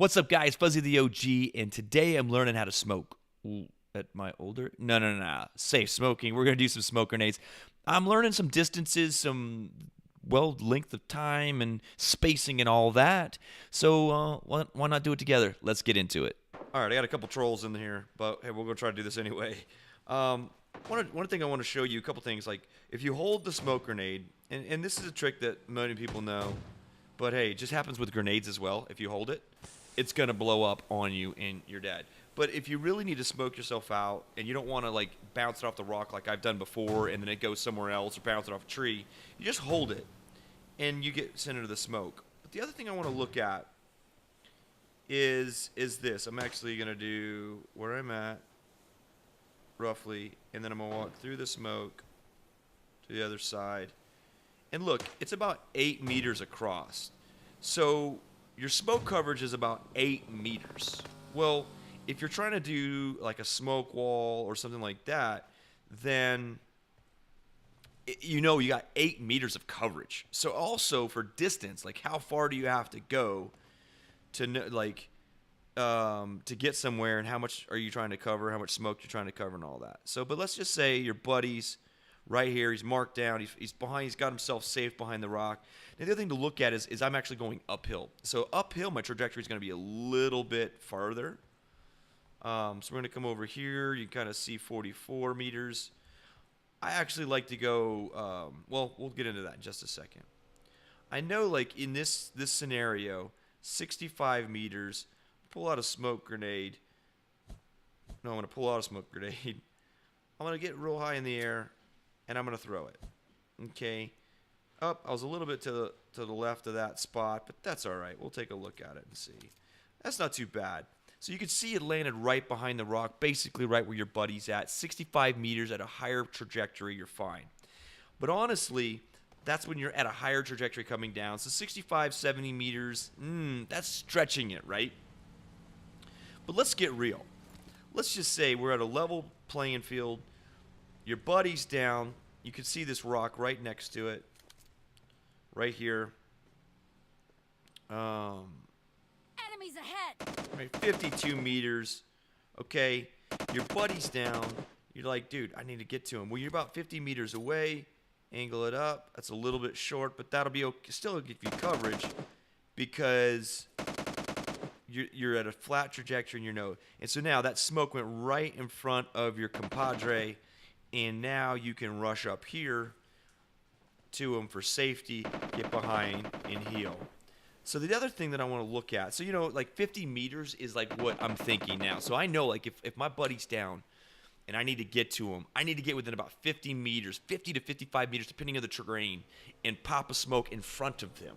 What's up, guys? Fuzzy the OG, and today I'm learning how to smoke. Ooh, at my older? No. Safe smoking. We're gonna do some smoke grenades. I'm learning some distances, some length of time and spacing and all that. So why not do it together? Let's get into it. All right, I got a couple trolls in here, but hey, we're gonna try to do this anyway. One thing I want to show you, a couple things. Like if you hold the smoke grenade, and this is a trick that many people know, but hey, it just happens with grenades as well. If you hold it, it's gonna blow up on you and your dad. But if you really need to smoke yourself out and you don't want to like bounce it off the rock like I've done before and then it goes somewhere else or bounce it off a tree, you just hold it and you get sent into the smoke. But the other thing I want to look at is this. I'm actually gonna do where I'm at roughly, and then I'm gonna walk through the smoke to the other side. And look, it's about 8 meters across. So your smoke coverage is about 8 meters. Well, if you're trying to do like a smoke wall or something like that, then you got 8 meters of coverage. So also for distance, like how far do you have to go to to get somewhere, and how much are you trying to cover, how much smoke you're trying to cover, and all that. So, but let's just say your buddy's right here. He's marked down. He's behind. He's got himself safe behind the rock. Now, the other thing to look at is I'm actually going uphill. So uphill, my trajectory is going to be a little bit farther. So we're going to come over here. You can kind of see 44 meters. I actually like to go. We'll get into that in just a second. I know, like in this scenario, 65 meters. Pull out a smoke grenade. No, I'm going to pull out a smoke grenade. I'm going to get real high in the air, and I'm going to throw it. Okay. I was a little bit to the left of that spot, but that's all right. We'll take a look at it and see. That's not too bad. So you can see it landed right behind the rock, basically right where your buddy's at. 65 meters at a higher trajectory, you're fine. But honestly, that's when you're at a higher trajectory coming down. So 65, 70 meters, that's stretching it, right? But let's get real. Let's just say we're at a level playing field. Your buddy's down. You can see this rock right next to it. Right here. Enemies ahead. Right, 52 meters. Okay. Your buddy's down. You're like, dude, I need to get to him. Well, you're about 50 meters away. Angle it up. That's a little bit short, but that'll be okay. Still give you coverage because you're at a flat trajectory in your node. And so now that smoke went right in front of your compadre, and now you can rush up here to him for safety, get behind, and heal. So the other thing that I want to look at, so like 50 meters is like what I'm thinking now. So I know like if my buddy's down and I need to get to him, I need to get within about 50 meters, 50 to 55 meters, depending on the terrain, and pop a smoke in front of them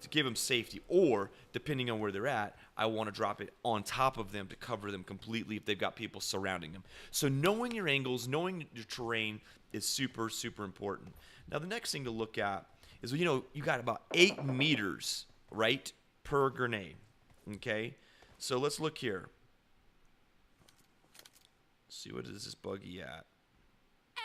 to give them safety, or depending on where they're at, I want to drop it on top of them to cover them completely if they've got people surrounding them. So knowing your angles, knowing your terrain is super, super important. Now the next thing to look at is, you got about 8 meters, right, per grenade, okay? So let's look here. Let's see, what is this buggy at?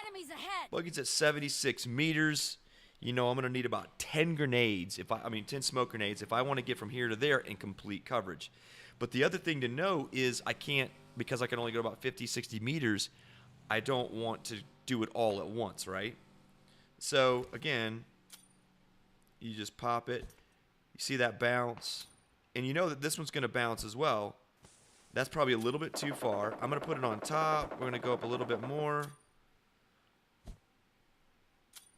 Enemies ahead. Buggy's at 76 meters. I'm going to need about 10 grenades, 10 smoke grenades, if I want to get from here to there in complete coverage. But the other thing to know is I can't, because I can only go about 50, 60 meters, I don't want to do it all at once, right? So, again, you just pop it. You see that bounce. And you know that this one's going to bounce as well. That's probably a little bit too far. I'm going to put it on top. We're going to go up a little bit more.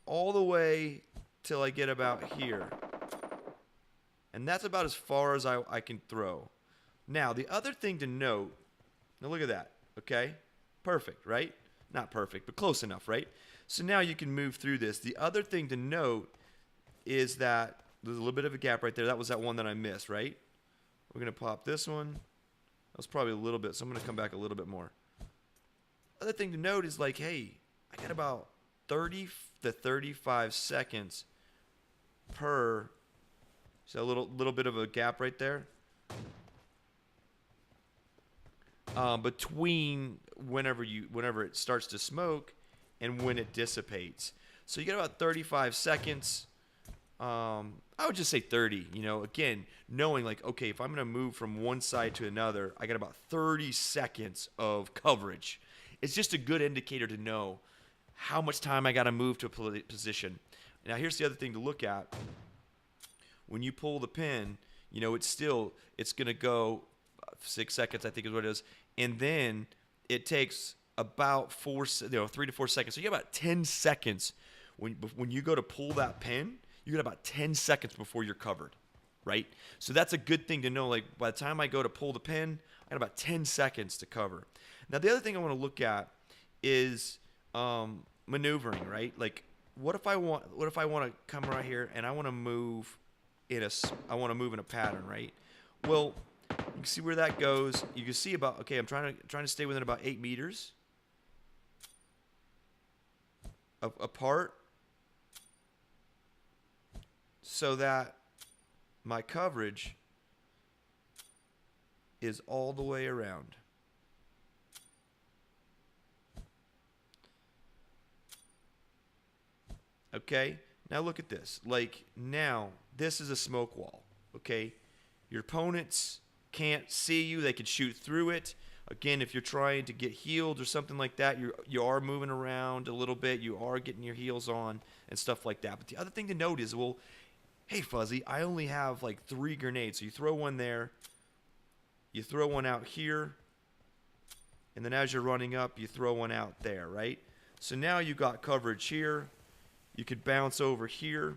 All the way till I get about here. And that's about as far as I can throw. Now, the other thing to note, now look at that, okay? Perfect, right? Not perfect, but close enough, right? So now you can move through this. The other thing to note is that there's a little bit of a gap right there. That was that one that I missed, right? We're going to pop this one. That was probably a little bit, so I'm going to come back a little bit more. Other thing to note is like, hey, I got about 30 to 35 seconds per. So a little bit of a gap right there. Between whenever it starts to smoke and when it dissipates. So you get about 35 seconds. I would just say 30. You know, again, knowing like, okay, if I'm going to move from one side to another, I got about 30 seconds of coverage. It's just a good indicator to know how much time I got to move to a position. Now, here's the other thing to look at. When you pull the pin, you know, it's going to go 6 seconds, I think is what it is. And then it takes about 3 to 4 seconds. So you got about 10 seconds when you go to pull that pin. You got about 10 seconds before you're covered, right? So that's a good thing to know. Like by the time I go to pull the pin, I got about 10 seconds to cover. Now the other thing I want to look at is maneuvering, right? Like what if I want to come right here and I want to move in a pattern, right? Well, you can see where that goes. You can see about, okay, I'm trying to stay within about 8 meters apart, so that my coverage is all the way around. Okay, now look at this. Like now, this is a smoke wall. Okay, your opponents can't see you; they can shoot through it. Again, if you're trying to get healed or something like that, you are moving around a little bit. You are getting your heals on and stuff like that. But the other thing to note is, well, hey Fuzzy, I only have like 3 grenades. So you throw one there, you throw one out here, and then as you're running up, you throw one out there, right? So now you got coverage here. You could bounce over here.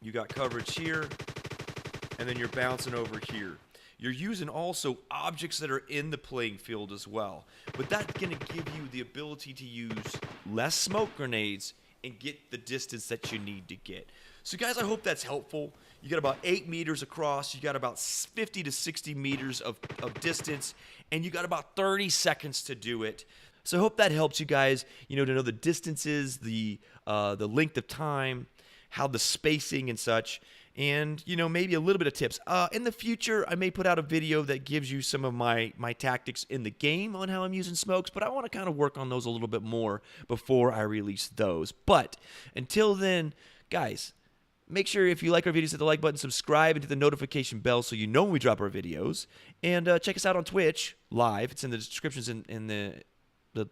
You got coverage here, and then you're bouncing over here. You're using also objects that are in the playing field as well. But that's going to give you the ability to use less smoke grenades and get the distance that you need to get. So guys, I hope that's helpful. You got about 8 meters across. You got about 50 to 60 meters of distance. And you got about 30 seconds to do it. So I hope that helps you guys, you know, to know the distances, the length of time, how the spacing and such. And, you know, maybe a little bit of tips. In the future, I may put out a video that gives you some of my tactics in the game on how I'm using smokes, but I want to kind of work on those a little bit more before I release those. But until then, guys, make sure if you like our videos, hit the like button, subscribe, and hit the notification bell so you know when we drop our videos. And check us out on Twitch live. It's in the descriptions in the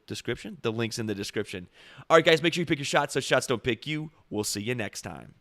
description. The link's in the description. All right, guys, make sure you pick your shots so shots don't pick you. We'll see you next time.